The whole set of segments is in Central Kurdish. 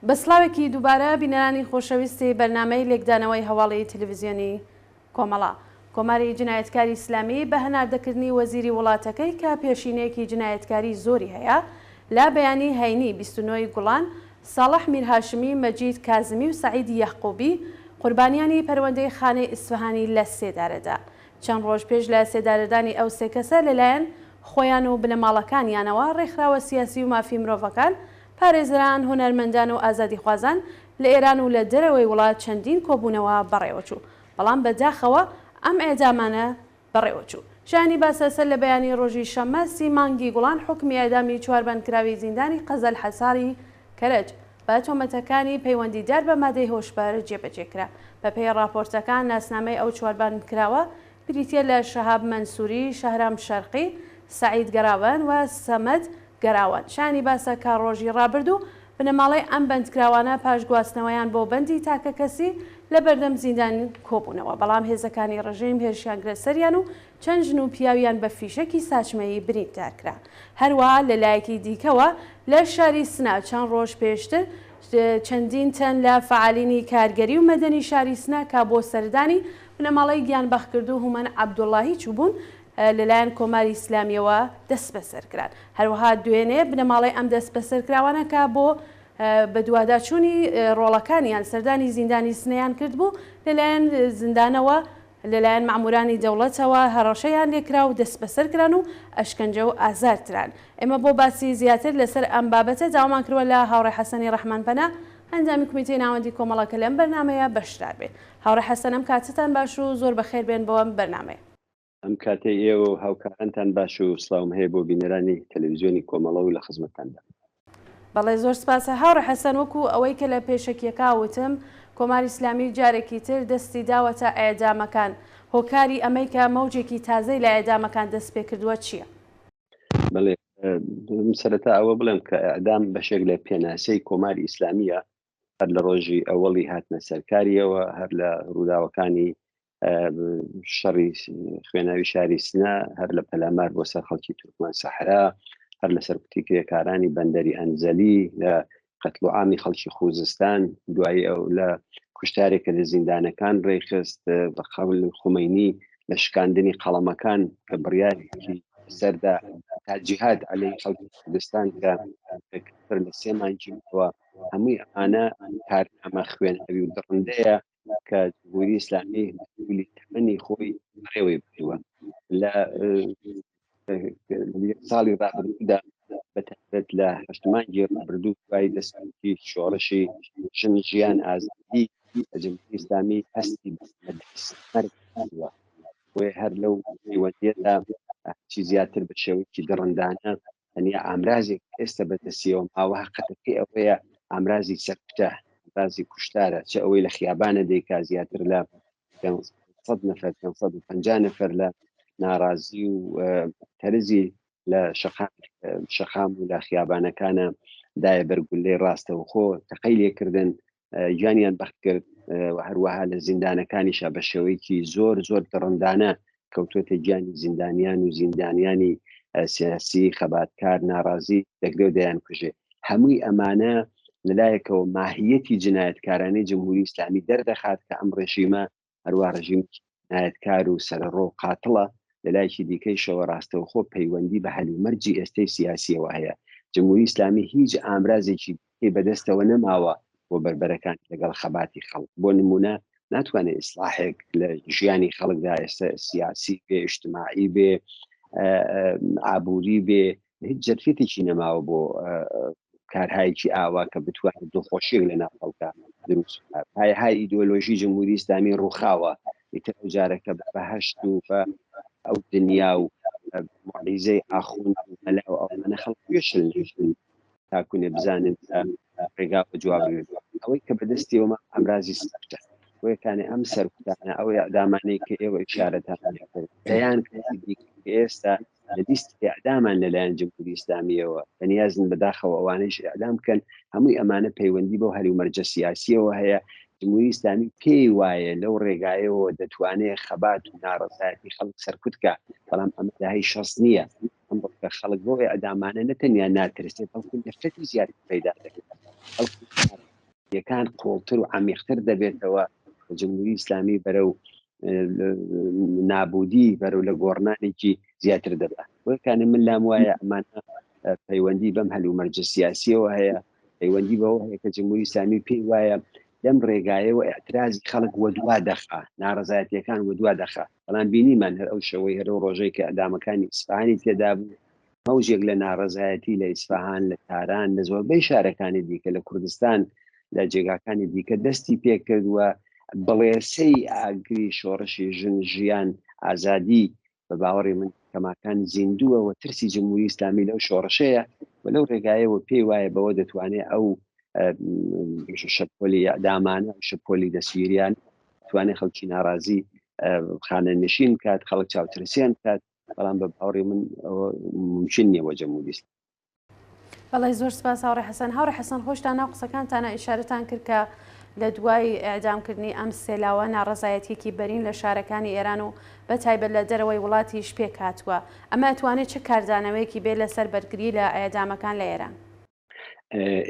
بەسڵاوێکی دووبارە بینەرانی خۆشەویستی بەرنامەی لێکدانەوەی هەواڵی تەلەڤیزیۆنی کۆمەڵە. کۆماری جنایەتکاری ئیسلامی بە هەناردەکردنی وەزیری وڵاتەکەی کە پێشینەیەکی جنایەتکاری زۆری هەیە لا بەیانی هەینی 29 گوڵان، ساڵح میرهاشمی، مەجید کازمی و سەعیدی یەحقوبی قوربانیانی پەروەندەی خانەی ئیسفەهانی لە سێدارەدا. چەند ڕۆژ پێش لە سێدارەدانی ئەو سێ کەسە لەلایەن خۆیان و بنەماڵەکانیانەوە ڕێکخراوە سیاسی و مافی مرۆڤەکان، پارێزران، هونەرمەندان و ئازادی خوازان لە ئێران و لە دەرەوەی وڵات چەندین کۆبوونەوە بەڕێوەچوو، بەڵام بەداخەوە ئەم ئێدامانە بەڕێوەچوو. شانی باسەسەر لە بەیانی ڕۆژی شەممە 30 مانگی گوڵان حکمی ئێدامی چواربەندکراوی زیندانی قەزەل حەساری کەرەج بە تۆمەتەکانی پەیوەندیدار بە مادەی هۆشبەر جێبەجێکرا. بە پێی راپۆرتەکان ناسنامەی ئەو چواربەندکراوە بریتە لە شەهاب مەنسووری، شەهرام شەرقی، سەعید گەراوان و سەمەد گەراوان. شانی باسە کە ڕۆژی ڕابردوو بنەماڵەی ئەم بەندکراوانە پاش گواستنەوەیان بۆ بەندی تاکە کەسی لە بەردەم زیندان کۆبوونەوە، بەڵام هێزەکانی ڕژیم هێرشیانگرە سەریان و چەند ژن و پیاویان بە فیشەکی ساچمەیی بریندارکرا. هەروەها لە لایەکی دیکەوە لە شاری سنا چەند ڕۆژ پێشتر چەندین تەن لە فعالینی کارگەری و مەدەنی شاری سنا کە بۆ سەردانی بنەماڵەی گیانبەختکردو هومەن عەبدوڵڵاهی چوبوون لەلایەن کۆماری ئیسلامیەوە دەست بەسەرکران. هەروەها دوێنێ بنەماڵەی ئەم دەست بەسەرکراوانەکە بۆ بە دوواداچوونی ڕۆڵەکانیان سەردانی زیندانی سنەیان کرد بوو لەلایەن زیندانەوە، لەلایەن مەعمورانی دەوڵەتەوە هەڕەشەیان لێکرا و دەست بەسەرکران و ئەشکەنجە و ئازارتران. ئێمە بۆ باسی زیاتر لەسەر ئەم بابەتە داوامان کردووە لە هاوڕێ حەسەنی ڕەحمانپەنا، ئەنجامی کمیتەی ناوەندی کۆمەڵەکە لەم بەرنامەیە بەشدار بێت. هاوڕێ حەسەن، ئەم کاتتان باش و زۆر بەخێر بێن بۆ ئەم بەرنامەیە. ئەم کاتەی ئێوە و هاوکارانتان باش و سڵاوم هەیە بۆ بینەرانی تەلەڤیزیۆنی کۆمەڵە و لە خزمەتتاندا. بەڵێ زۆر سپاسە هاوڕێ حەسەن. وەکو ئەوەی کە لە پێشەکیەکە وتم، کۆماری ئیسلامی جارێکی تر دەستی داوەتە ئەعدامەکان. هۆکاری ئەمەی کە مەوجێکی تازەی لە ئەعدامەکان دەست پێ کردووە چییە؟ بڵێ سەرەتا ئەوە بڵێم کە ئەعدام بەشێک لە پێناسەی کۆماری ئیسلامیە، هەر لە ڕۆژی ئەوەڵی هاتنە سەرکاریەوە، هەر لە ڕووداوەکانی شەڕی خوێناوی شاری سنا، هەر لە پەلامار بۆ سەر خەڵکی تورکمان سەحرا، هەر لە سەرکوتی کرێکارانی بەندەری ئەنجەلی، لە قەتڵ و عامی خەڵکی خوزستان، دوایی ئەو لە کوشتارێکە لە زیندانەکان ڕێخست بە قەول خومەینی، لە شکاندنی قەڵەمەکان کە بڕیارێکی سەردا تا جیهاد عەلەی خەڵکی کوردستان کە پێکتر لە 3 مانگیەوە. هەمووی ئەمانە کارنامە خوێنەوی و دڕندەیە کە جمهوری ئیسلامی بەسوولی تەمەنی خۆی بەڕێوەی بردووە. لە ساڵی ڕابردوودا بەتایبەت لە 8 مانگی ڕابردوو دوای دەستگیری شۆڕشی ژن، ژیان، ئازادی، جمهوری ئیسلامی هەستی بەدەستمەرگوە. هەر لەو پەیوەندیەدا چی زیاتر بە شێوەیەکی دڕندانە تەنیا ئامرازێک ئێستا بەدەستیەوە ماوە حەقەتەکەی ئەوەیە ئامرازی سەرکوتە، ئامرازی کوشتارە، چه ئەوەی لە خیابانە دەیکا زیاتر لە 500 نەفەر 550 نەفەر لە ناڕازی و تەرزی لە شەخام و لە خیابانەکانە دایە بەرگولەی ڕاستەوخۆ تەقەی لێکردن، گیانیان بەخت کرد. هەروەها لە زیندانەکانیشە بە شێوەیەکی زۆر زۆر دڕندانە کەوتوتە گیانی زیندانیان و زیندانیانی سیاسی، خەباتکار، ناڕازی دەگرێ و دەیان کوژێ. هەمووی ئەمانە لەلایەکەوە ماهیەتی جنایەتکارانەی جمهوری ئیسلامی دەردەخات کە ئەم ڕێژیمە هەروە ڕژیم جنایەتکار و سەرڕۆ قاتڵە. لەلایەکی دیکەیشەوە ڕاستەوخۆ پەیوەندی بە هەلومەرجی ئێستەی سیاسیەوە هەیە. جمهوری ئیسلامی هیچ ئامرازێکی بەدەستەوە نەماوە بۆ بربەرەکان لەگەڵ خەباتی خەڵک. بۆ نمونە ناتوانێت ئیسلاحێک لە ژیانی خەڵکدا ئێستا سیاسی بێ، ئیجتماعی بێ، ئابووری بێ، هیچ جەرفێتێکی نەماوە بۆ کارهایەکی ئاوا کە بتوانێت دڵخۆشیێک لە ناو خەڵکە دروست بکات. های ئیدۆلۆژی جمهوری ئیسلامی ڕووخاوە ئیتر ئەو جارەکە بە بەهەشت و بە ئەو دنیا و معجزەی ئاخوند و مەلا و ئەوانە خەڵک پێشل تاکوونێ بزانن ڕێگا بە جواب ئەوەی کە بەدەستیەوە ئەمرازی سەرکوتە. وەکانێ ئەم سەرکوتانە ئەو ئەعدامانەی کە ئێوە ئیشارەتان کرد دەیان ئێستا لە لیستی ئەعدامان لەلایەن جمهوری ئیسلامیەوە بەنیازن بەداخەوە ئەوانەیش ئەعدام بکەن. هەمووی ئەمانە پەیوەندی بۆ هەلومەرجە سیاسیەوە هەیە. جمهوری ئیسلامی پێی وایە لەو ڕێگایەوە دەتوانێت خەبات و ناڕەزایەتی خەڵک سەرکوتکە، بەڵام ئەمە داهی شەڕ نییە. ئەم بۆکە خەڵک بۆ ئەعدامانە نەتەنیا ناترسێت، بەڵکو نەفرەتی زیاتر پەیدا دەکات. ناڕەزایەتیەکان قوڵتر و عمیقتر دەبێتەوە جمهوری ئیسلامی بەرەو نابودی بەرەو لە گۆڕنانێکی زیاتر دەبات. وەکانە من لام وایە ئەمانە پەیوەندی بەم هەلومەرجە سیاسیەوە هەیە، پەیوەندی بەوە هەیە کە جمهوری ئیسلامی پێی وایە لەم ڕێگایەوە ئەعترازی خەڵک وەدوا دەخا، ناڕەزایەتیەکان وەدوا دەخا. بەڵام بینیمان هەر ئەو شەوەی هەر ڕۆژەی کە ئەدامەکانی ئیسفاهانی تێدا بوو، مەوجێک لە ناڕەزایەتی لە ئیسفاهان، لە تاران، لە زۆربەی شارەکانی دیکە لە کوردستان لە جێگاکانی دیکە دەستی پێ کردووە بڵێسەی ئاگری شۆڕشی ژیان ئازادی بە باوەڕی من کەماکان زیندووە و ترسی جمهوری ئیسلامی لەو شۆڕشەیە و لەو ڕێگایەوە پێی وایە بەوە دەتوانێت ئەو شەپۆلی ئەدامانە شەپۆلی دەسویریان توانێت خەڵکی ناڕازی خانە نشین کات، خەڵک چاوترسیان کات، بەڵام بە باوەڕی من ممکن نییە وە جمهوری ئیسلامی. بەڵێ زۆر سپاس هاوڕێ حەسەن. هاوڕێ حەسەن خۆشتان ناو قسەکانتانە ئیشارەتان کرد کە لە دوای ئەعدامکردنی ئەم سێلاوە ناڕەزایەتیەکی بەرین لە شارەکانی ئێران و بە تایبەت لە دەرەوەی وڵاتیش پێک هاتووە. ئەمە ئەتوانێت چه کاردانەوەیەکی بێت لەسەر بەرگری لە ئەعدامەکان لە ئێران؟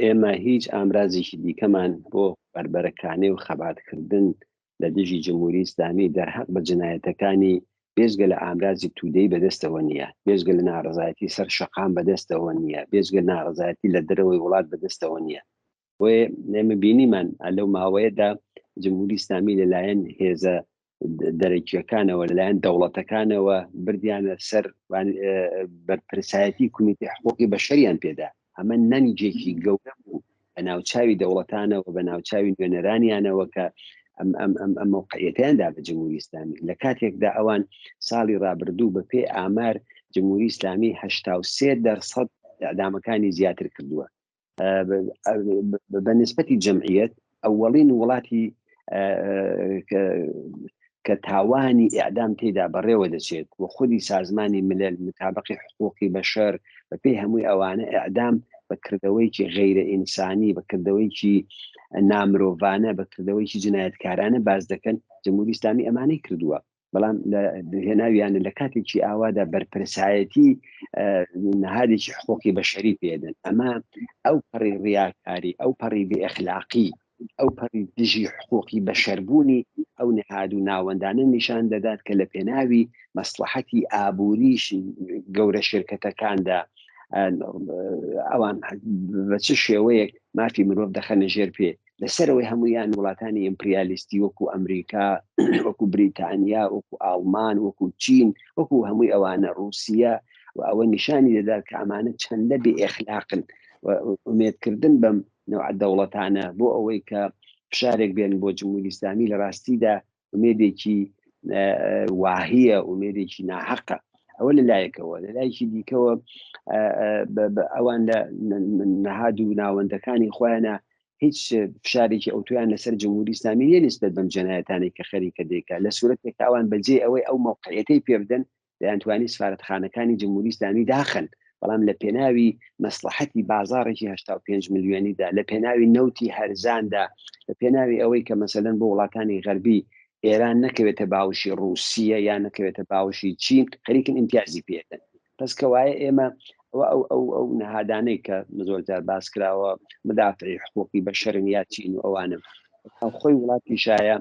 ئێمە هیچ ئامرازێکی دیکەمان بۆ بربەرەکانی و خەباتکردن لە دژی جمهوری ئیسلامی دەرهەق بە جنایەتەکانی بێژگە لە ئامرازی تودەی بەدەستەوە نییە، بێژگە لە ناڕەزایەتی سەر شەقام بەدەستەوە نییە، بێژگە ناڕەزایەتی لە دەرەوەی وڵات بەدەستەوە نییە. وێ نێمە بینیمان لەو ماوەیەدا جمهوری ئیسلامی لەلایەن هێزە دەرەکیەکانەوە لەلایەن دەوڵەتەکانەوە بردیانە سەر بەرپرسایەتی کمیتی حقوقی بەشەریان پێدا. ئەمە نەنجێکی گەورە بوو بە ناوچاوی دەوڵەتانەوە، بە ناوچاوی نوێنەرانیانەوە کە ئەم موقعیەتیاندا بە جمهوری ئیسلامی. لە کاتێکدا ئەوان ساڵی ڕابردوو بە پێ ئامار جمهوری ئیسلامی 83% ئەعدامەکانی زیاتر کردووە. بە نسبەتی جەمعیەت ئەوەڵین وڵاتی کە تاوانی ئیعدام تێدا بەڕێوە دەچێت و خودی سازمانی ملل مطابقی حقوقی بەشەر بە پێی هەمووی ئەوانە ئیعدام بەکردەوەیکی غەیرە ئینسانی، بەکردەوەیکی نامرۆڤانە، بەکردەوەیکی جنایەتکارانە باز دەکەن. جمهوری ئیسلامی ئەمانەی کردووە، بەڵام هێناویانە لە کاتێکی ئاوادا بەرپرسایەتی نهادێکی حقوقی بەشەری پێدەن. ئەمە ئەو پەڕی ڕیاکاری، ئەو پەڕی بێئەخلاقی، ئەو پەڕی دژی حقوقی بەشەربوونی ئەو نهاد و ناوەندانە نیشان دەدات کە لە پێناوی مەسلحەتی ئابووریش گەورە شرکەتەکاندا ئەوان بە چ شێوەیەک مافی مرۆڤ دەخەنە ژێر پێ لەسەرەوەی هەمویان وڵاتانی ئیمپریالیستی وەکو ئەمریکا، وەکو بریتانیا، وەکو ئاڵمان، وەکو چین، وەکو هەمووی ئەوانە ڕووسیا، و ئەوە نیشانی دەدات کە ئەمانە چەندە بێ ئێخلاقن و ئومێدکردن بەم نوع دەوڵەتانە بۆ ئەوەی کە فشارێک بێن بۆ جمهوری ئیسلامی لە ڕاستیدا ئومێدێکی واهیە، ئومێدێکی ناحەقە. ئەوە لەلایەکەوە. لەلایەکی دیکەوە ئەوان لە نەهاد و ناوەندەکانی خۆیانە هیچ فشارێکی ئەوتویان لەسەر جمهوری ئیسلامی نیە نسبەت بەم جەنایەتانی کە خەریکە دەیکات. لە سوورەتێک ئەوان بەجێ ئەوەی ئەو موقعیەتەی پێبدەن دەیانتوانی سفارەتخانەکانی جمهوری ئیسلامی داخن، بەڵام لە پێناوی مەسلحەتی بازاڕێکی 85 ملیۆنیدا، لە پێناوی نەوتی هەرزاندا، لە پێناوی ئەوەی کە مەسەلەن بۆ وڵاتانی غەربی ئێران نەکەوێتە باوشی ڕووسیە یان نەکەوێتە باوشی چین خەریکن ئیمتیازی پێدەن. پس کەوایە ئێمە ئەو نەهادانەی کە زۆرجار باس کراوە مدافعی حقوقی بەشەرن یا چین و ئەوانم خۆی وڵاتی شایە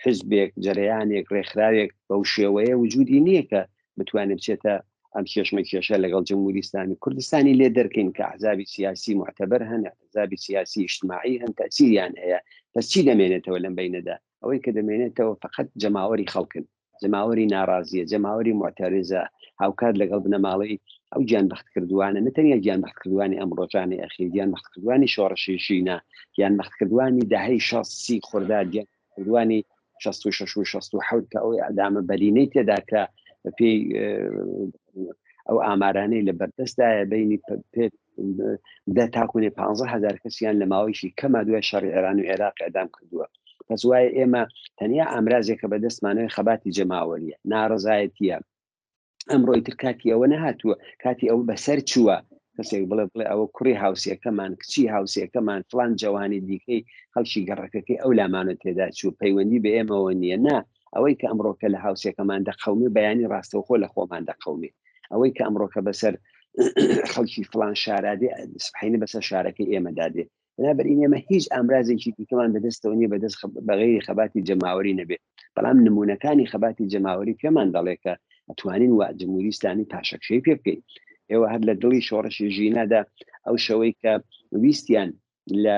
حزبێک، جەرەیانێک، ڕێکخراوێک بەو شێوەیە وجودی نییە کە بتوانێت بچێتە ئەم کێشە لەگەڵ جمهوری ئیسلامی. کوردستانی لێ دەرکەین کە ئەحزابی سیاسی معتەبەر هەن، ئەحزابی سیاسی اجتماعی هەن، تەسیریان هەیە. پس چی دەمێنێتەوە لەم بینەدا؟ ئەوەی کە دەمێنێتەوە فقط جەماوەری خەڵکن، جەماوەری ناڕازیە، جەماوەری معتەرزە، هاوکات لەگەڵ بنەماڵەی ئەو گیانبەخت کردوانە، نەتەنیا گیانبەخت کردوانی ئەمڕۆژانی ئەخیر، گیانبەخت کردوانی شۆڕشی ژینە، گیانبەخت کردوانی داهەی 60 خرداد، گیان کردوانی 66 و 67 کە ئەوەی ئەدامە بەرینەی تێدا کە پێی ئەو ئامارانەی لە بەردەستدایە بینی پێ تاکوونێ 15,000 کەسیان لە ماوەیشی کەما دوای شەڕی ئێران و عێراق ئەدام کردووە. پس وایە ئێمە تەنیا ئامرازێکە بەدەستمانەوەی خەباتی جەماوەریە، ناڕەزایەتیە. ئەمڕۆی تر کاتی ئەوە نەهاتووە، کاتی ئەو بەسەر چووە کەسێک بڵێ ئەوە کوڕی هاوسێکەمان، کچی هاوسێکەکەمان، فلان جوانی دیکەی خەڵکی گەڕەکەکەی ئەو لامانە تێدا چوو، پەیوەندی بە ئێمەوە نییە. نا ئەوەی کە ئەمڕۆکە لە هاوسێکەمان دەقەومێ بەیانی ڕاستەوخۆ لە خۆمان دەقەومێ. ئەوەی کە ئەمڕۆکە بەسەر خەڵکی فلان شارادێ سبحینە بەسەر شارەکەی ئێمە دادێ. بنابراین ئێمە هیچ ئامرازێکی دیکەمان بەدەستەوە نیە بەدەست بەغیری خەباتی جەماوەری نەبێت بەڵام نمونونەکانی خەباتی جەماوەری پێمان دەڵێ کە ئەتوانین وا جمهوری ئیسلامی پاشەکشەی پێ بکەین ئێوە هەر لە دڵی شۆڕشی ژینەدا ئەو شەوەی کە ویستیان لە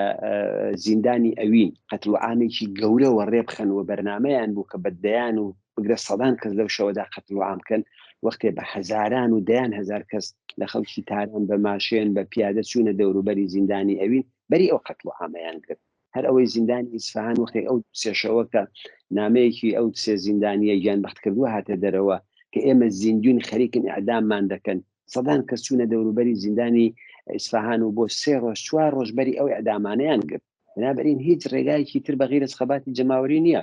زیندانی ئەوین قەتڵ و عامێکی گەورەوە ڕێبخەنەوە بەرنمەیان بوو کە بەدەیان و بگرە سەدان کەس لەو شەوەدا قەتڵ و عامکەن وەختێ بە هەزاران و دەیان هەزار کەس لە خەڵکی تاران بە ماشێن بە پیادە چوونە دەوروبەری زیندانی ئەوین بەری ئەو قەتڵ و عامەیان کرد هەر ئەوەی زیندانی ئیسفەهان وەختێک ئەو سێشەوە کە نامەیەکی ئەو سێ زیندانیە گیانبەخت کردووە هاتە دەرەوە کە ئێمە زیندوین خەریکن ئەعداممان دەکەن سەدان کەس چوونە دەوروبەری زیندانی ئیسفەهان و بۆ 3 ڕۆژ 4 ڕۆژ بەری ئەو ئەعدامانەیان کرد بنابراین هیچ ڕێگایەکی تر بەغیر از خەباتی جەماوەری نییە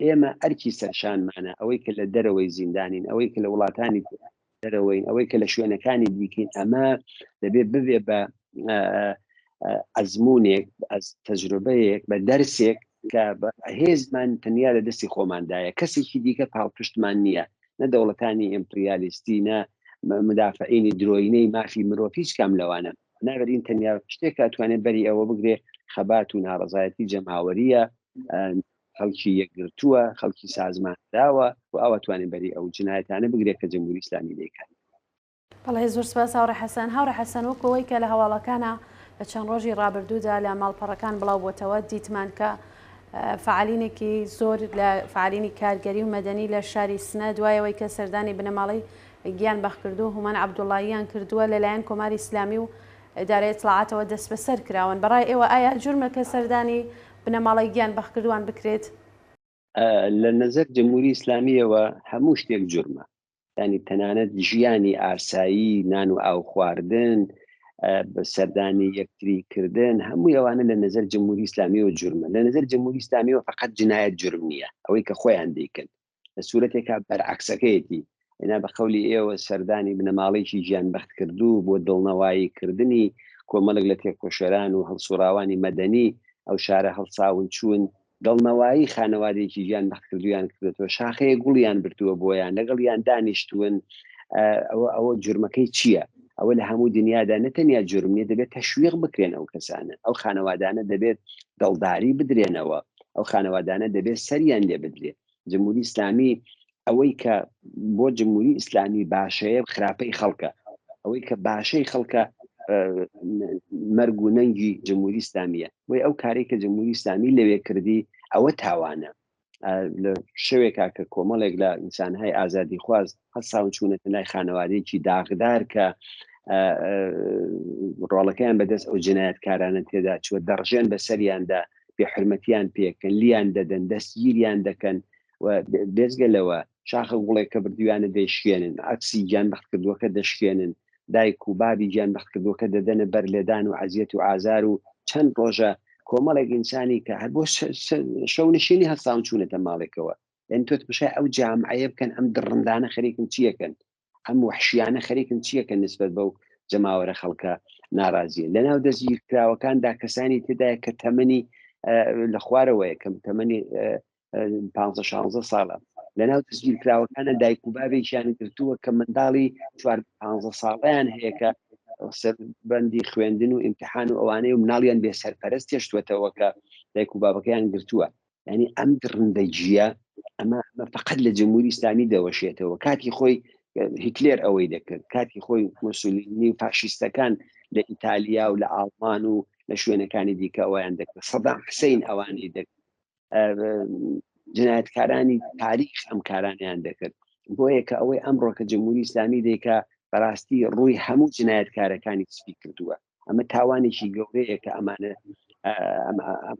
ئێمە ئەرکی سەرشانمانە ئەوەی کە لە دەرەوەی زیندانین ئەوەی کە لە وڵاتانی دەرەوەین ئەوەی کە لە شوێنەکانی دیکەین ئەمە دەبێت ببێ بە ئەزمونێک ئەز تەجروبەیەک بە دەرسێک کە هێزمان تەنیا لە دەستی خۆماندایە کەسێکی دیکە پاڵپشتمان نییە نە دەوڵەتانی ئیمپریالیستی نە مدافعینی درۆینەی مافی مرۆڤ هیچ کام لەوانە نابەرین تەنیا شتێک ئەتوانێت بەری ئەوە بگرێ خەبات و ناڕەزایەتی جەماوەریە خەڵکی یەکگرتووە خەڵکی سازمانداوە و ئەوە توانێت بەری ئەو جنایەتانە بگرێت کە جمهوری ئیسلامی دەیکات. بەڵێ زۆر سپاس هاوڕێ حەسەن. هاوڕێ حەسەن وەکەوەی کە لە هەواڵەکانە لە چەند ڕۆژی ڕابردوودا لە ماڵپەڕەکان بڵاو بۆتەوە دیتمان کە فعالینێکی زۆر لە فعالینی کارگەری و مەدەنی لە شاری سنە دوایەوەی کە سەردانی بنەماڵی گیان بەخکردو هومان عەبدوڵڵاهیان کردووە لەلایەن کۆماری ئیسلامی و ئیدارەی ئیطلاعاتەوە دەست بەسەر کراون. بەڕای ئێوە ئایا جورمە کە سەردانی بنەماڵی گیان بەخکردووان بکرێت؟ لە نەزەر جمهوری ئیسلامیەوە هەموو شتێک جورمە ینی تەنانەت ژیانی ئاسایی نان و ئاو خواردن سەردانی یەکتریکردن هەموو ئەوانە لە نەزەر جمهوری ئیسلامی و جورمە لە نەزەر جمهوری ئیسلامیەوە فقط جنایەت جورم نییە ئەوەی کە خۆیان دەیکەن لە سوورەتێکا بەرعەکسەکەیەتی ئێنا بە قەولی ئێوە سەردانی بنەماڵێکی گیانبەخت کردوو بۆ دڵنەواییکردنی کۆمەڵک لە تێکۆشەران و هەڵسوراوانی مەدەنی ئەو شارە هەڵساون چوون دڵنەوایی خانەوادێکی گیانبەخت کردویان کردێتەوە شاخەیە گوڵیان بردووە بۆیان لەگەڵیان دانیشتون ئەوە جورمەکەی چییە؟ ئەوە لە هەموو دنیادا نەتەنیا جورمیە دەبێت تەشویق بکرێن ئەو کەسانە ئەو خانەوادانە دەبێت دڵداری بدرێنەوە ئەو خانەوادانە دەبێت سەریان لێ بدرێت. جمهوری ئیسلامی ئەوەی کە بۆ جمهوری ئیسلامی باشەیە خراپەی خەڵکە ئەوەی کە باشەی خەڵکە مەرگ و نەنگی جمهوری ئیسلامیە بۆی ئەو کارێک کە جمهوری ئیسلامی لەوێ کردی ئەوە تاوانە لە شەوێکا کە کۆمەڵێک لە ئینسانهای ئازادی خواز هەساون چوونەتە لای خانەوادەیەکی داغدار کە ڕۆڵەکەیان بەدەست ئەو جنایەتکارانە تێدا چوە دەڕژێن بە سەریاندا بێحرمەتیان پێکەن لیان دەدەن دەستگیریان دەکەن و بێزگەلەوە شاخە گوڵێک کە بردویانە دەیشکێنن عکسی گیانبەخت کردووەکە دەشکێنن دایک و بابی گیانبەخت کردووەکە دەدەنە بەر لێدان و عەزیەت و ئازار و چەند ڕۆژە کۆمەڵێک ئینسانی کە هەر بۆ شەو نشینی هەستاون چوونەتە ماڵێکەوە یعنی تۆت بشای ئەو جامعەیە بکەن ئەم دڕندانە خەریکن چیەکەن ئەم وحشیانە خەریکن چیەکەن نسبەت بەو جەماوەرە خەڵکە ناڕازیە لەناو دەستگیرکراوەکاندا کەسانی تێدایە کە تەمەنی لە خوارەوەیە کەم تەمەنی 15-16 ساڵە لەناو دەستگیرکراوەکانە دایک و بابێکیان گرتووە کە منداڵی 14-15 ساڵیان هەیە کە سەربەندی خوێندن و ئیمتحان و ئەوانەی و مناڵیان بێ سەرپەرست تێشتوێتەوە کە دایک و بابەکەیان گرتووە ینی ئەم درڕندەجیە ئەمە فقط لە جمهوری ئیسلامی دەوەشێتەوە کاتی خۆی هیتلێر ئەوەی دەکرد کاتی خۆی موسولینی و فاشیستەکان لە ئیتالیا و لە ئاڵمان و لە شوێنەکانی دیکە ئەویان دەکرد سەدام حوسێن ئەوانی دەکرد جنایەتکارانی تاریخ ئەم کارانیان دەکرد بۆیە کە ئەوەی ئەمڕۆ کە جمهوری ئیسلامی دەیکا بەڕاستی ڕووی هەموو جنایەتکارەکانی سپی کردووە ئەمە تاوانێکی گەورەیە کە ئەمانە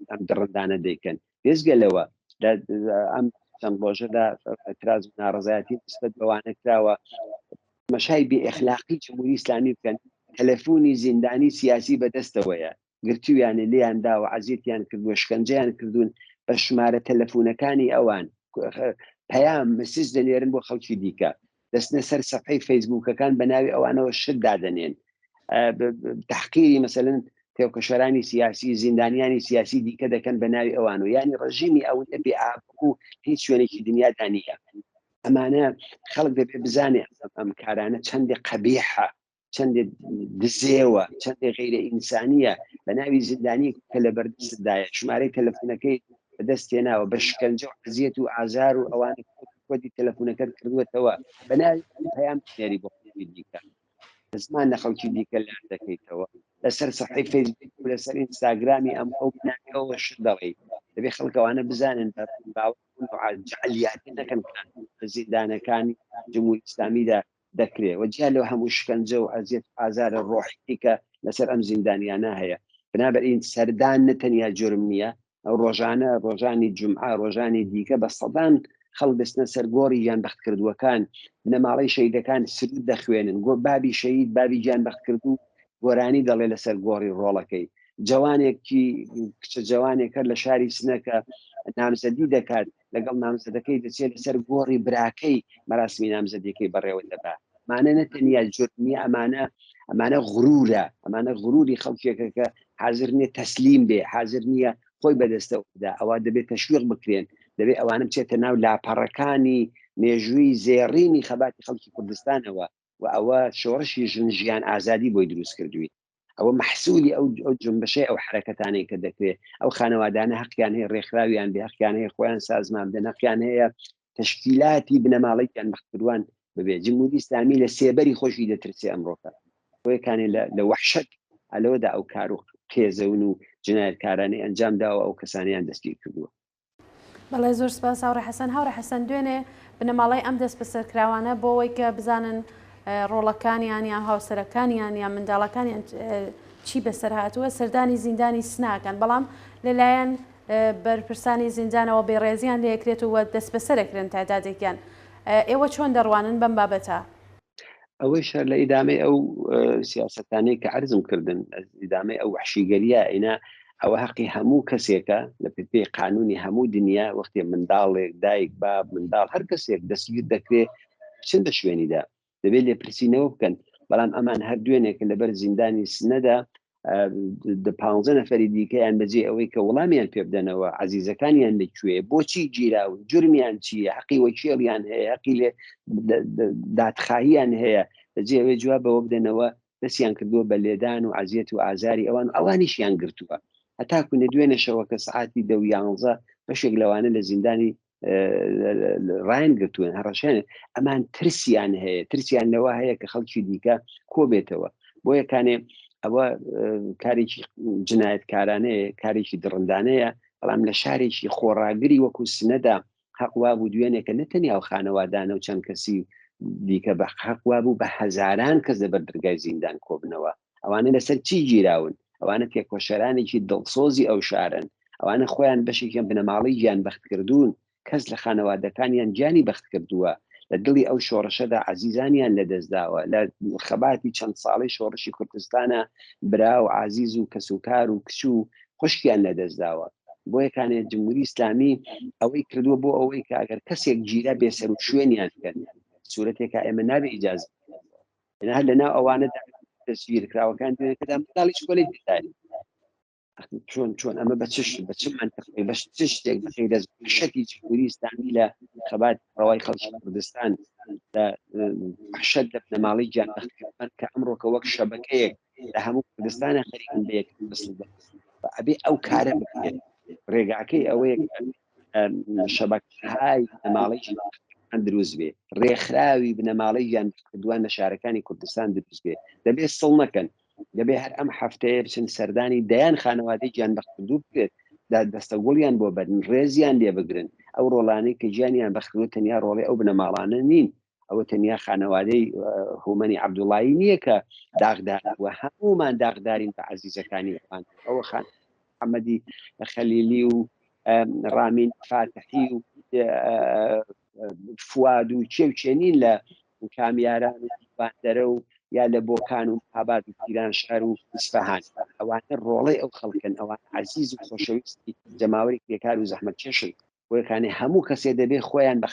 ئەم دڕندانە دەیکەن بێزگەلەوە ئەم چەند ڕۆژەدا ئەتراز و ناڕەزایەتی نسبەت بەوانە کراوە مەشای بێئەخلاقی جمهوری ئیسلامی بکەن تەلەفۆنی زیندانی سیاسی بەدەستەوەیە گرتویانە لێیان داوە عەزیەتیان کردووە شکنجەیان کردوون بە ژمارە تەلەفۆنەکانی ئەوان پەیام مسیج دەنێرن بۆ خەڵکی دیکە دەستنە سەر سەفحەی فەیسبووکەکان بە ناوی ئەوانەوە شت دادەنێن تحقیری مەسەلەن تێوکەشەرانی سیاسی زیندانیانی سیاسی دیکە دەکەن بە ناوی ئەوان و ینی ڕژیمی ئەو بێ ئابوو هیچ شوێنێکی دنیادا نییە ئەمانە خەڵک دەبێت بزانێ ئەم کارانە چەندێک قەبیحە چەندێک دزێوە چەندێک غیرە ئینسانیە بە ناوی زیندانی کە لە بەردەستدایە ژمارەی تەلەفۆنەکەی بەدەستێناوە بە شکنجە و عزیەت و ئازار و ئەوانە کۆدی تەلەفۆنەکەت کردوێتەوە بە ناوی پەیام نێری بۆ دیکە زمان لە خەڵکی دیکە لار دەکەیتەوە لەسەر سەحی فەیسبوک و لەسەر ئینستاگرامی ئەم ئەو بناکەوە ش دەڵێ دەبێ خەڵکەوانە بزانن جعلیاتی نەکەن زیندانەکانی جمهوری ئیسلامیدا دەکرێت وەجیا لەو هەموو شکنجە و ئەزیەت ئازارە ڕۆحی کە لەسەر ئەم زیندانیانە هەیە بنابەرئین سەردان نەتەنیا جرم نییە ئەو ڕۆژانە ڕۆژانی جمعە ڕۆژانی دیکە بە سەدان خەڵ دەستنە سەر گۆڕی گیان بەخت کردووەکان نەماڵەی شەیدەکان سرود دەخوێنن گۆ بابی شەید بابی گیان بەخت کردو گۆرانی دەڵێ لەسەر گۆڕی ڕۆڵەکەی جوانێکی کچە جوانێکە لە شاری سنەکە نامزەدی دەکات لەگەڵ نامزەدەکەی دەچێت لەسەر گۆڕی براکەی مەراسمی نامزەدیەکەی بەڕێوە دەبا مانە نەتەنیا جرمی ئەمانە غرورە ئەمانە غروری خەڵکێکە کە حاضر نییە تەسلیم بێ حاضر نییە خۆی بەدەستەوەدا ئەوە دەبێت تەشویق بکرێن دەبێت ئەوانم بچێتە ناو لاپەڕەکانی مێژووی زێڕینی خەباتی خەڵکی کوردستانەوە و ئەوە شۆڕشی ژیان ئازادی بۆی دروست کردووی ئەوە محسوولی ئەو جنبشەی ئەو حرەکەتانەی کە دەکرێت ئەو خانەوادانە حەقیان هەیە ڕێکخراویان بێ حەقیان هەیە خۆیان سازمان بدەن حەقیان هەیە تشکیلاتی بنەماڵەیان بەختکردوان ببێ جمهوری ئیسلامی لە سێبەری خۆشی دەترسێ ئەمڕۆکە خۆیەکانی لە وحشت ئەلەوەدا ئەو کار و قێزەون و جنایەتکارانەی ئەنجام داوە ئەو کەسانیان دەستگیر کردووە. بەڵێ زۆر سپاس هاوڕێ حەسەن. هاوڕێ حەسەن دوێنێ بنەماڵەی ئەم دەست بەسەرکراوانە بۆ ئەوەی کە بزانن ڕۆڵەکانیان یان هاوسەرەکانیان یان منداڵەکانیان چی بەسەر هاتووە سەردانی زیندانی سناکەن بەڵام لەلایەن بەرپرسانی زیندانەوە بێڕێزیان لەیەکرێت و دەست بەسەرەکرێن تعدادێکیان ئێوە چۆن دەڕوانن بەم بابەتە؟ ئەوەی شەر لە ئیدامەی ئەو سیاسەتانەی کە عرضم کردن ئیدامەی ئەو وحشیگەریە ئینا ئەوە حەقی هەموو کەسێکە لە پێ قانونی هەموو دنیا وەختی منداڵێک دایک باب منداڵ هەر کەسێک دەستگیر دەکرێت چند بە شوێنیدا دەبێت لێپرسینەوە بکەن بەڵام ئەمان هەر دوێنێک لەبەر زیندانی سنەدا 15 نەفەری دیکەیان بەجێ ئەوەی کە وەڵامیان پێ بدەنەوە عزیزەکانیان لەکوێ بۆچی گیراون جرمیان چییە حەقی وەکیڵیان هەیە حەقی لێ دادخاهیان هەیە بەجێ ئەوەی جوابەوە بدەنەوە دەستیان کردووە بە لێدان و عزیەت و ئازاری ئەوانیشیان گرتووە هەتاکو دوێنێشەوە کە سعاتی 11 بەشێک لەوانە لە زیندانی ڕایان گرتوون هەڕەشێنێ ئەمان ترسیان هەیە ترسیان لەوە هەیە کە خەڵکی دیکە کۆبێتەوە بۆ یەکانێ ئەوە کارێکی جنایەتکارانەیە کارێکی درڕندانەیە بەڵام لە شارێکی خۆڕاگری وەکو سنەدا حەقوا بوو دوێنێکە نەتەنیا و خانەوادانە و چەند کەسی دیکە بە حەقوا بوو بە هەزاران کەس لەبەر دەرگای زیندان کۆبنەوە ئەوانە لەسەر چی گیراون ئەوانە تێکۆشەرانێکی دڵسۆزی ئەو شارن ئەوانە خۆیان بەشێکیان بنەماڵی گیان بەخت کردوون کەس لە خانەوادەکانیان گیانی بەخت کردووە لە دڵی ئەو شۆڕشەدا عزیزانیان لەدەستداوە لە خەباتی چەند ساڵی شۆڕشی کوردستانە برا و عزیز و کەسوکار و کچ و خوشکیان لەدەستداوە بۆ یەکانێت جمهوری ئیسلامی ئەوەی کردووە بۆ ئەوەی کە ئەگەر کەسێک گیرە بێسەر و شوێنیان بکەن سوورەتێکە ئێمە نابێ ئیجازە هەر لەناو ئەوانەدا تەسویرکراوەکان کەدا منداڵی شکۆلەی دەداری چۆن ئەمە بە چ منطقی بە چ شتێک بەخێر شەتی جمهوری ئیسلامی لە خەبات ڕەوای خەڵکی کوردستان شەد لە بنەماڵی گیان بەختکردن کە ئەمڕۆکە وەک شەبەکەیەک لە هەموو کوردستانە خەریکن بە یەک ئەبێ ئەو کارە بکرێت ڕێگاکەی ئەوەیە شەبەکەهای بنەماڵی دروست بێ ڕێکخراوی بنەماڵی گیان بەختکردوان لە شارەکانی کوردستان دروست بێ دەبێت سڵ نەکەن دەبێ هەر ئەم هەفتەیە بچن سەردانی دەیان خانەوادەی گیان بەختکردوو بکرێت دەستەگوڵیان بۆ بەدن ڕێزیان لێ بگرن ئەو ڕۆڵانەی کە گیانیان بەختکردووە تەنیا ڕۆڵی ئەو بنەماڵانە نین ئەوە تەنیا خانەوادەی هومەنی عەبدوڵایی نییە کە داغدارەوە هەمومان داغدارین بە عەزیزەکانی ئەوە خان محەممەدی خەلیلی و ڕامین فاتحی و فواد و چێوچێنین لە کامیاران و باندەرە و یا لە بۆکان و هاباد و پیران شار و ئیسفەهان ئەوانە ڕۆڵەی ئەو خەڵکن ئەوان عەزیز و خۆشەویستی جەماوەری پێکار و زەحمەت چێشن بۆ یەکانێ هەموو کەسێ دەبێ خۆیان بە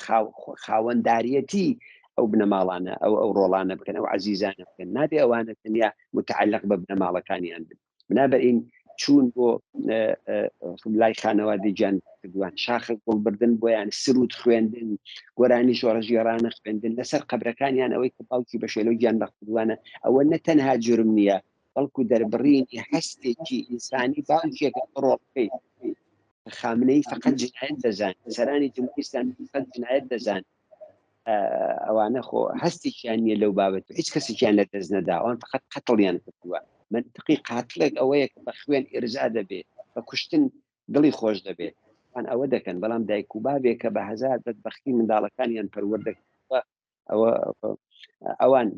خاوەنداریەتی ئەو بنەماڵانە ئەو ڕۆڵانە بکەن ئەو عەزیزانە بکەن نابێ ئەوانە تەنیا متعلق بە بنەماڵەکانیان بن بنابەرئین چوون بۆ لای خانەوادەی گیان کردوان شاخە گوڵبردن بۆیان سرود خوێندن گۆرانی شۆڕەژێڕانە خوێندن لەسەر قەبرەکانیان ئەوەی کە باوکی بە شێلۆ گیان بەختکردوانە ئەوە نەتەنها جرم نییە بەڵکو دەربڕینی هەستێکی ئینسانی باوکێکە ڕۆڵکەی خامنەی فقط جنایەت دەزان سەرانی جمهوری ئیسلامی فقط جنایەت دەزان ئەوانە خۆ هەستێکیان نییە لەو بابەت هیچ کەسێکیان لە دەست نەدا ئەوان فقط قەتڵیان کردووە منطقی قاتلێک ئەوەیە کە بە خوێن ئێرزا دەبێت بە کوشتن دڵی خۆش دەبێت ئەوان ئەوە دەکەن بەڵام دایک و بابێک کە بە هەزار بەدبەختی منداڵەکانیان پەروەردەکەوە ئەوان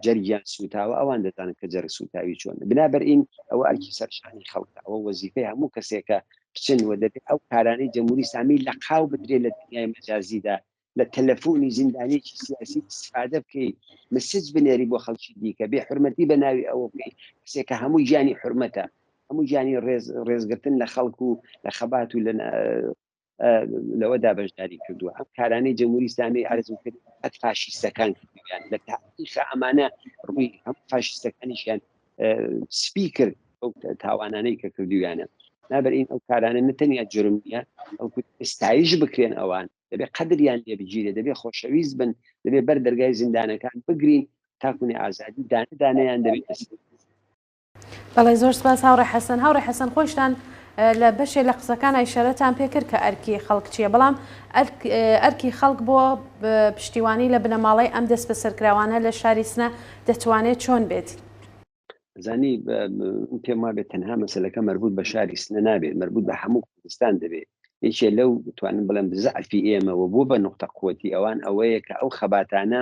جەرگیان سوتاوە ئەوان دەزانن کە جەرگ سوتاوی چۆن بنابەرئین ئەوە ئەرکی سەرشانی خەڵکە ئەوە وەزیفەی هەموو کەسێکە بچن و دەبێت ئەو کارانەی جمهوری ئیسلامی لە قاو بدرێت لە دنیای مەجازیدا لە تەلەفۆنی زیندانێکی سیاسی استفادە بکەیت مسج بنێری بۆ خەڵکی دیکە بێ حرمەتی بە ناوی ئەوە بکەیت کەسێکە هەموو ژیانی حرمەتە هەموو ژیانی ڕێزگرتن لە خەڵکو و لە خەبات و لەوەدا بەشداری کردووە ئەم کارانەی جمهوری ئیسلامی ئارزوو کرد قەت فاشیستەکان کردویان لە تاریخ ئەمانە ڕووی هەموو فاشیستەکانیشیان سپی کرد ئەو تاوانانەی کە کردویانە نابەرئین ئەو کارانە نەتەنیا جرم نیە ئەوکو ئێستایش بکرێن ئەوان دەبێت قەدریان لێ بگیرێ دەبێت خۆشەویست بن دەبێت بەر دەرگای زیندانەکان بگرین تاکوونی ئازادی دانەدانەیان دەبێت بەڵێ زۆر سپاس هاوڕێ حەسەن هاوڕێ حەسەن خۆشتان لە بەشێ لە قسەکان ئیشارەتان پێکرد کە ئەرکی خەڵک چییە بەڵام ئەرکی خەڵک بۆ پشتیوانی لە بنەماڵەی ئەم دەست بە سەرکراوانە لە شاری سنە دەتوانێت چۆن بێت زانی پێم وابێت تەنها مەسەلەکە مربوط بە شاری سنە نابێت مربوط بە هەموو کوردستان دەبێت هیچێ لەو بتوانم بڵێم بزعفی ئێمەوە بۆ بە نقطە قوتی ئەوان ئەوەیە کە ئەو خەباتانە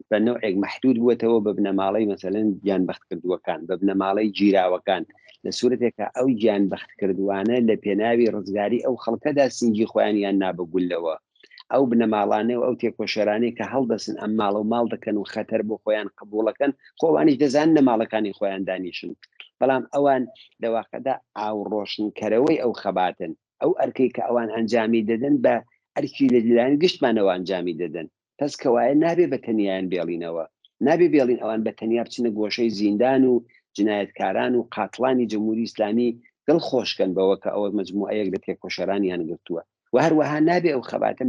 بە نوعێک محدود بووەتەوە بە بنەماڵەی مەسەلەن گیانبەخت کردووەکان بە بنەماڵەی جیراوەکان لە سوورەتێکە ئەو گیانبەخت کردوانە لە پێناوی ڕزگاری ئەو خەڵکەدا سینگی خۆیانیان نابگولەوە ئەو بنەماڵانێ و ئەو تێکۆشەرانەی کە هەڵدەسن ئەم ماڵە و ماڵ دەکەن و خەتەر بۆ خۆیان قبوڵەکەن خۆوانیش دەزان نەماڵەکانی خۆیان دانیشن بەڵام ئەوان لەواقعدا ئاوڕۆشنکەرەوەی ئەو خەباتن ئەو ئەرکەی کە ئەوان ئەنجامی دەدەن بە ئەرکی لەلایەن گشتمانەوە ئەنجامی دەدەن پس کەوایە نابێ بە تەنیایان بێڵینەوە نابێ بێڵین ئەوان بە تەنیا بچنە گۆشەی زیندان و جنایەتکاران و قاتڵانی جمهوری ئیسلامی دڵ خۆشکەن بەوە کە ئەوە مجموعەیەک لە تێکۆشەرانیان گرتووە و هەروەها نابێ ئەو خەباتە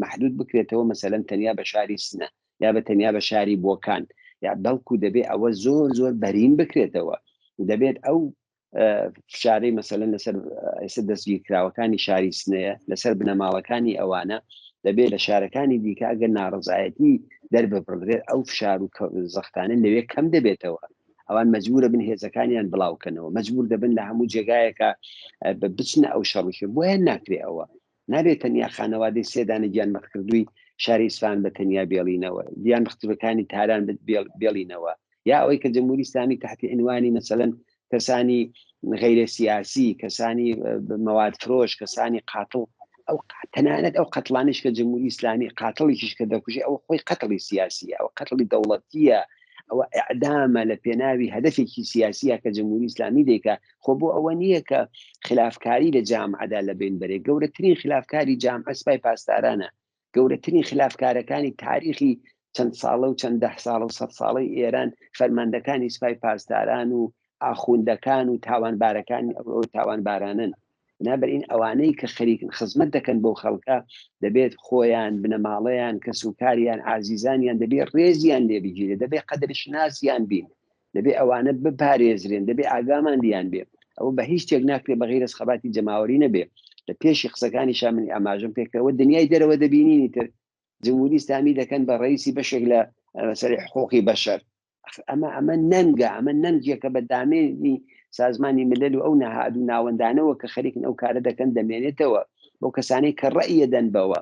محدود بکرێتەوە مەسەلەن تەنیا بە شاری سنە یا بە تەنیا بە شاری بۆکان یا بەڵکو دەبێ ئەوە زۆر زۆر بەرین بکرێتەوە دەبێت ئەو فشارەی مەسەلەن لەسەر ئێستا دەستگیرکراوەکانی شاری سنەیە لەسەر بنەماڵەکانی ئەوانە دەبێت لە شارەکانی دیکە ئەگەر ناڕزایەتی دەرببڕدرێت ئەو فشار و زەختانە لەوێ کەم دەبێتەوە ئەوان مەجبورە بن هێزەکانیان بڵاوکەنەوە مەجبور دەبن لە هەموو جێگایەکە بچنە ئەو شەڕیشە بۆیان ناکرێ ئەوە نابێت تەنیا خانەوادەی سێدانە گیانبەخت کردووی شاری ئیسفان بە تەنیا بێڵینەوە گیانبەختەکانی تاران بێڵینەوە یا ئەوەی کە جمهوری ئیسلامی تحتی عنوانی مەسەلەن کەسانی غیرە سیاسی کەسانی مەواد فرۆش کەسانی قاتڵ ئەو تەنانەت ئەو قەتڵانش کە جمهوری ئیسلامی قاتڵیش کە دەکوژێ ئەو خۆی قەتڵی سیاسیە ئەو قەتڵی دەوڵەتیە ئەوە ئەعدامە لە پێناوی هەدەفێکی سیاسیە کە جمهوری ئیسلامی دەیکە خۆ بۆ ئەوە نییە کە خلافکاری لە جامعەدا لە بین بەرێ گەورەترین خلافکاری جامعە سوپای پاسدارانە گەورەترین خلافکارەکانی تاریخی چەند ساڵە و چەند ده ساڵە و سەد ساڵی ئێران فەرماندەکانی سوپای پاسداران و ئاخوندەکان و تاوانبارەکانی ئەو تاوانبارانن بنابەرئین ئەوانەی کە خەریکن خزمەت دەکەن بۆ خەڵکە دەبێت خۆیان بنەماڵەیان کەسوکاریان عزیزانیان دەبێت ڕێزیان لێ بگیرێت دەبێت قەدرشناسیان بین دەبێت ئەوانە بپارێزرێن دەبێت ئاگامان دیان بێ ئەوە بە هیچ شتێک ناکرێت بە غیرە خەباتی جەماوەری نەبێ لە پێشی قسەکانی شامنی ئاماژم پێکەوە دنیای دەرەوە دەبینینی تر جمهوری ئیسلامی دەکەن بە ڕئیسی بەشێک لە سەری حقوقی بەشەر ئەمە نەنگە ئەمە نەنگێکە بە دامێنی سازمانی ملل و ئەو نەهاد و ناوەندانەوە کە خەریکن ئەو کارە دەکەن دەمێنێتەوە بۆ کەسانەی کە ڕەئیە دەن بەوە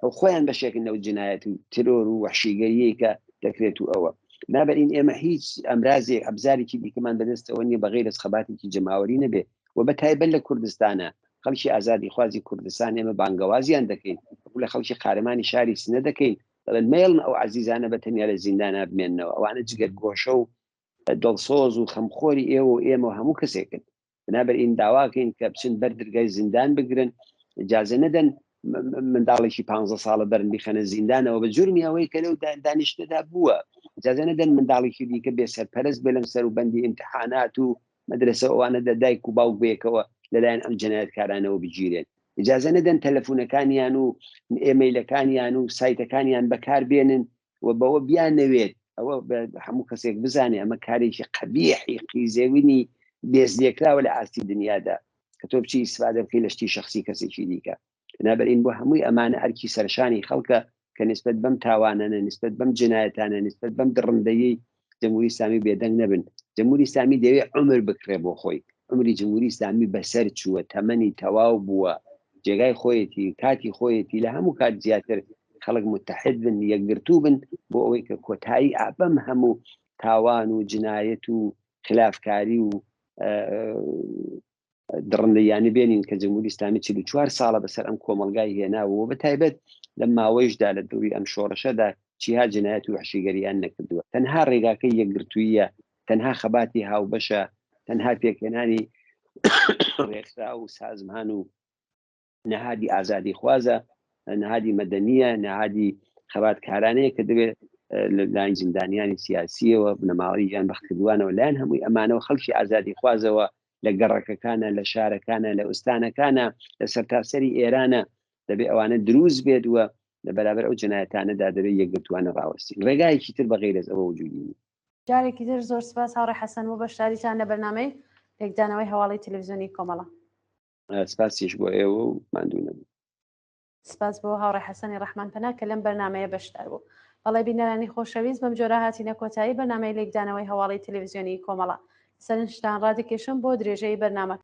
ئەو خۆیان بەشێکن لەو جنایەت و ترۆر و وەحشیگەریەی کە دەکرێت و ئەوە بنابەرئین ئێمە هیچ ئەمرازێک ئەبزارێکی دیکەمان بەدەستەوە نیە بە غیرە خەباتێکی جەماوەری نەبێ و بە تایبەت لە کوردستانە خەڵکی ئازادی خوازی کوردستان ئێمە بانگەوازیان دەکەین لە خەڵکی قارەمانی شاری سنە دەکەین دەڵێن مێڵن ئەو عزیزانە بە تەنیا لە زیندانە بمێننەوە ئەوانە جگەر گۆشە و دڵسۆز و خەمخۆری ئێوە و ئێمە هەموو کەسێکن بنابەرئین داواکەین کە بچن بەر دەرگای زیندان بگرن اجازە نەدەن منداڵێکی 15 ساڵە بەرن بیخەنە زیندانەوە بە جورمی ئەوەی کە لەو دانیشتەدا بووە اجازە نەدەن منداڵێکی دیکە بێ سەرپەرست بێ لەم سەر و بەندی ئیمتحانات و مەدرسە ئەوانە دایک و باوک بێکەوە لەلایەن ئەم جنایەتکارانەوە بگیرێن اجازە نەدەن تەلەفۆنەکانیان و ئێمەیلەکانیان و سایتەکانیان بەکار بێنن و بەوە بیان نەوێت ئەوە هەموو کەسێک بزانێ ئەمە کارێکی قەبیحی قیزێوینی بێزلێکراوە لە ئاستی دنیادا کە تۆ بچی ئیسفادە بکەی لە شتی شخصی کەسێکی دیکە. بنابراین بۆ هەمووی ئەمانە ئەرکی سەرشانی خەڵکە کە نسبەت بەم تاوانانە، نسبەت بەم جنایەتانە، نسبەت بەم دڕندەیی جمهوری ئیسلامی بێدەنگ نەبن. جمهوری ئیسلامی دەوێت عومر بکرێ بۆ خۆی. عمری جمهوری ئیسلامی بەسەر چووە، تەمەنی تەواو بووە، جێگای خۆیەتی، کاتی خۆیەتی، لە هەموو کات زیاتر خەڵک متحد بن، یەکگرتوو بن بۆ ئەوەی کە کۆتایی ئابەم هەموو تاوان و جنایەت و خلافکاری و دڕندەیانی بێنین کە جمهوری ئیسلامی 44 ساڵە بەسەر ئەم کۆمەلگای هێناوە بە تایبەت لە ماوەیشدا لە دووری ئەم شۆڕشەدا چیها جنایەت و وحشیگەریان نەکردووە. تەنها ڕێگاکەی یەکگرتوویە، تەنها خەباتی هاوبەشە، تەنها پێکهێنانی ڕێکخرا و سازمان و نەهادی ئازادی خوازە، نەهادی مەدەنیە، نەهادی خەباتکارانەیە کە دەبێت لەلایەن زیندانیانی سیاسیەوە بنەماڵی یان بەختکردوانەوە لایەن هەمووی ئەمانەوە خەڵکی ئازادی خوازەوە لە گەڕەکەکانە، لە شارەکانە، لە ئوستانەکانە، لە سەرتاسەری ئێرانە دەبێت ئەوانە دروست بێت وە لە بەرابەر ئەو جنایەتانەدا دەبێت یەکگرتوانە ڕاوەستی. ڕێگایەکی تر بەغیر لەز ئەوە وجودی. جارێکی تر زۆر سپاس هاوڕێ حەسەن بۆ بەشداریتان لە بەرنامەی لێکدانەوەی هەواڵی تەلەڤیزیۆنی کۆمەڵە. سپاسیش بۆ ئێوە و ماندوو نەبوو. سپاس بۆ هاوڕێ حەسەنی ڕەحمانپەنا کە لەم بەرنامەیە بەشدار بوو. بەڵێ بینەرانی خۆشەویست بەم جۆرە هاتینە کۆتایی بەرنامەی لێکدانەوەی هەواڵی تەلەڤیزیۆنی کۆمەڵە. سەرنجتان ڕادەکێشم بۆ درێژەی بەرنامە.